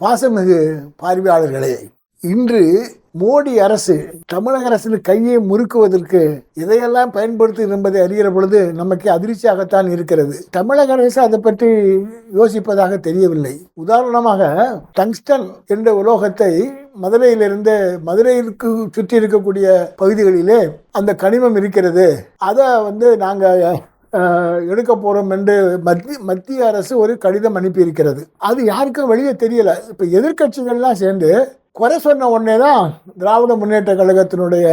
பாசமிகு பார்வையாளர்களே, இன்று மோடி அரசு தமிழக அரசின் கையை முறுக்குவதற்கு இதையெல்லாம் பயன்படுத்தி என்பதை அறிகிற பொழுது நமக்கு அதிர்ச்சியாகத்தான் இருக்கிறது. தமிழக அரசு அதை பற்றி யோசிப்பதாக தெரியவில்லை. உதாரணமாக டங்ஸ்டன் என்ற உலோகத்தை மதுரைக்கு சுற்றி இருக்கக்கூடிய பகுதிகளிலே அந்த கனிமம் இருக்கிறது, அதை நாங்கள் எடுக்க போறோம் என்று மத்திய அரசு ஒரு கடிதம் அனுப்பி இருக்கிறது. அது யாருக்கும் வெளியே தெரியல. இப்ப எதிர்கட்சிகள்லாம் சேர்ந்து குறை சொன்ன உடனே தான் திராவிட முன்னேற்ற கழகத்தினுடைய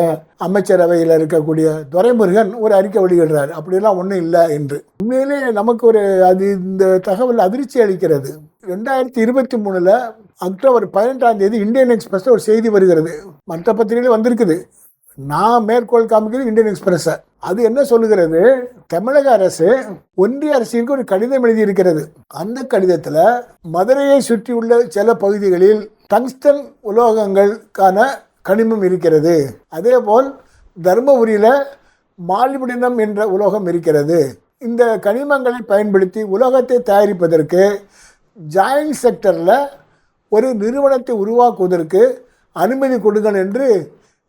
அமைச்சரவையில் இருக்கக்கூடிய துரைமுருகன் ஒரு அறிக்கை வெளியிடுறாரு, அப்படிலாம் ஒன்றும் இல்லை என்று. உண்மையிலே நமக்கு இந்த தகவல் அதிர்ச்சி அளிக்கிறது. 2023 அக்டோபர் 18 இந்தியன் எக்ஸ்பிரஸ் ஒரு செய்தி வருகிறது. மற்ற பத்திரிகையில் வந்திருக்குது, நான் மேற்கோள் காமிக்கிறது இந்தியன் எக்ஸ்பிரஸ். அது என்ன சொல்லுகிறது? தமிழக அரசு ஒன்றிய அரசுக்கு ஒரு கடிதம் எழுதியிருக்கிறது. அந்த கடிதத்தில் மதுரையை சுற்றியுள்ள சில பகுதிகளில் டங்ஸ்டன் உலோகங்களுக்கான கனிமம் இருக்கிறது, அதே போல் தர்மபுரியில் மாலிப்டினம் என்ற உலோகம் இருக்கிறது. இந்த கனிமங்களை பயன்படுத்தி உலோகத்தை தயாரிப்பதற்கு ஜாயிண்ட் செக்டரில் ஒரு நிறுவனத்தை உருவாக்குவதற்கு அனுமதி கொடுங்கள் என்று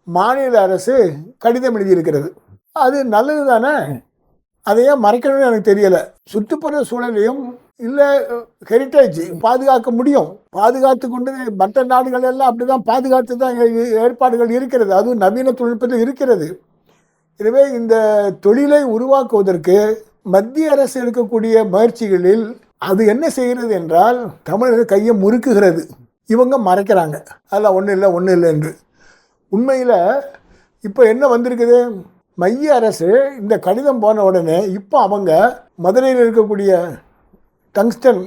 மாநில அரசு கடிதம் எழுதியிருக்கிறது. அது நல்லது தானே, அதையே மறைக்கணும்னு எனக்கு தெரியலை. சுற்றுப்புற சூழலையும் இல்லை ஹெரிட்டேஜ் பாதுகாக்க முடியும். பாதுகாத்து கொண்டு மற்ற நாடுகள் எல்லாம் அப்படிதான் பாதுகாத்து தான் ஏற்பாடுகள் இருக்கிறது, அதுவும் நவீன தொழில்நுட்பத்தில் இருக்கிறது. எனவே இந்த தொழிலை உருவாக்குவதற்கு மத்திய அரசு எடுக்கக்கூடிய முயற்சிகளில் அது என்ன செய்கிறது என்றால் தமிழக கையை முறுக்குகிறது. இவங்க மறைக்கிறாங்க, அதெல்லாம் ஒன்றும் இல்லை என்று. உண்மையில் இப்போ என்ன வந்திருக்குது? மைய அரசு இந்த கடிதம் போன உடனே இப்போ அவங்க மதுரையில் இருக்கக்கூடிய டங்ஸ்டன்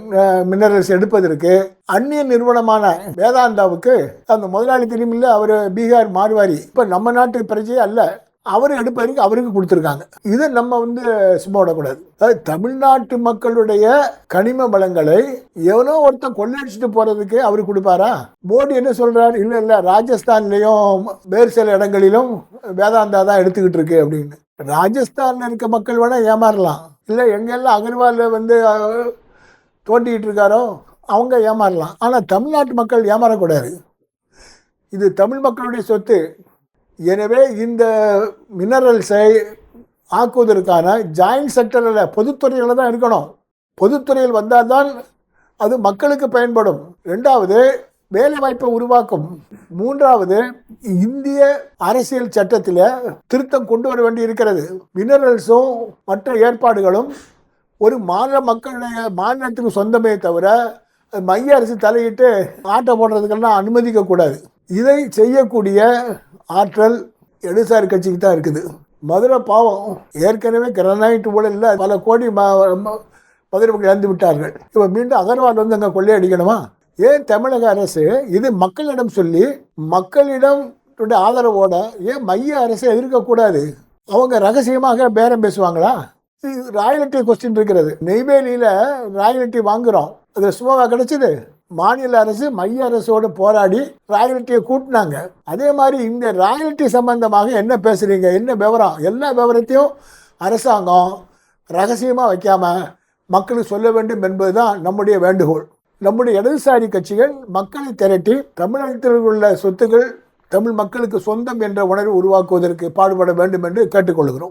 மினரல்ஸ் எடுப்பதற்கு அந்நிய நிறுவனமான வேதாந்தாவுக்கு அந்த முதலாளி தெரியுமில்ல, அவர் பீகார் மார்வாரி, இப்போ நம்ம நாட்டு பிரஜையே அல்ல, அவர் எடுப்பதற்கு அவருக்கு கொடுத்துருக்காங்க. இதை நம்ம சும்மா விடக்கூடாது. அதாவது தமிழ்நாட்டு மக்களுடைய கனிம வளங்களை எவனோ ஒருத்தன் கொள்ளையடிச்சிட்டு போறதுக்கு அவரு கொடுப்பாரா? மோடி என்ன சொல்றாரு? இல்லை ராஜஸ்தான்லயும் வேறு சில இடங்களிலும் வேதாந்தா தான் எடுத்துக்கிட்டு இருக்கு அப்படின்னு. ராஜஸ்தான்ல இருக்க மக்கள் வேணா ஏமாறலாம், இல்லை எங்கெல்லாம் அகர்வால் தோண்டிக்கிட்டு இருக்காரோ அவங்க ஏமாறலாம். ஆனால் தமிழ்நாட்டு மக்கள் ஏமாறக்கூடாது. இது தமிழ் மக்களுடைய சொத்து. எனவே இந்த மினரல்ஸை ஆக்குவதற்கான ஜாயிண்ட் செக்டரில் பொதுத்துறையில் தான் இருக்கணும். பொதுத்துறையில் வந்தால் தான் அது மக்களுக்கு பயன்படும். 2வது வேலை வாய்ப்பை உருவாக்கும். 3வது இந்திய அரசியல் சட்டத்தில் திருத்தம் கொண்டு வர வேண்டி இருக்கிறது. மினரல்ஸும் மற்ற ஏற்பாடுகளும் ஒரு மாநிலத்துக்கு சொந்தமே தவிர மைய அரசு தலையிட்டு ஆட்டை போடுறதுக்கெல்லாம் அனுமதிக்கக்கூடாது. இதை செய்யக்கூடிய ஆற்றல் இடதுசாரி கட்சிக்கு தான் இருக்குது. மதுரை பாவம் ஏற்கனவே கிரனைட் ஊழலில் பல கோடி மதுரை மக்கள் இழந்து விட்டார்கள். இப்போ மீண்டும் அகர்வால் அங்கே கொள்ளையடிக்கணுமா? ஏன் தமிழக அரசு இது மக்களிடம் சொல்லி மக்களிடம் ஆதரவோட ஏன் மைய அரசை எதிர்க்கக்கூடாது? அவங்க ரகசியமாக பேரம் பேசுவாங்களா? ராயல்டி கொஸ்டின் இருக்கிறது. நெய்வேலியில் ராயல்டி வாங்குகிறோம், அதில் சும்மாவாக கிடைச்சிது? மாநில அரசு மைய அரசோடு போராடி ராயல்ட்டியை கூட்டினாங்க. அதே மாதிரி இந்த ராயல்ட்டி சம்பந்தமாக என்ன பேசுறீங்க, என்ன விவரம், எல்லா விவரத்தையும் அரசாங்கம் ரகசியமாக வைக்காம மக்களுக்கு சொல்ல வேண்டும் என்பதுதான் நம்முடைய வேண்டுகோள். நம்முடைய இடதுசாரி கட்சிகள் மக்களை திரட்டி தமிழகத்தில் உள்ள சொத்துக்கள் தமிழ் மக்களுக்கு சொந்தம் என்ற உணர்வு உருவாக்குவதற்கு பாடுபட வேண்டும் என்று கேட்டுக்கொள்கிறோம்.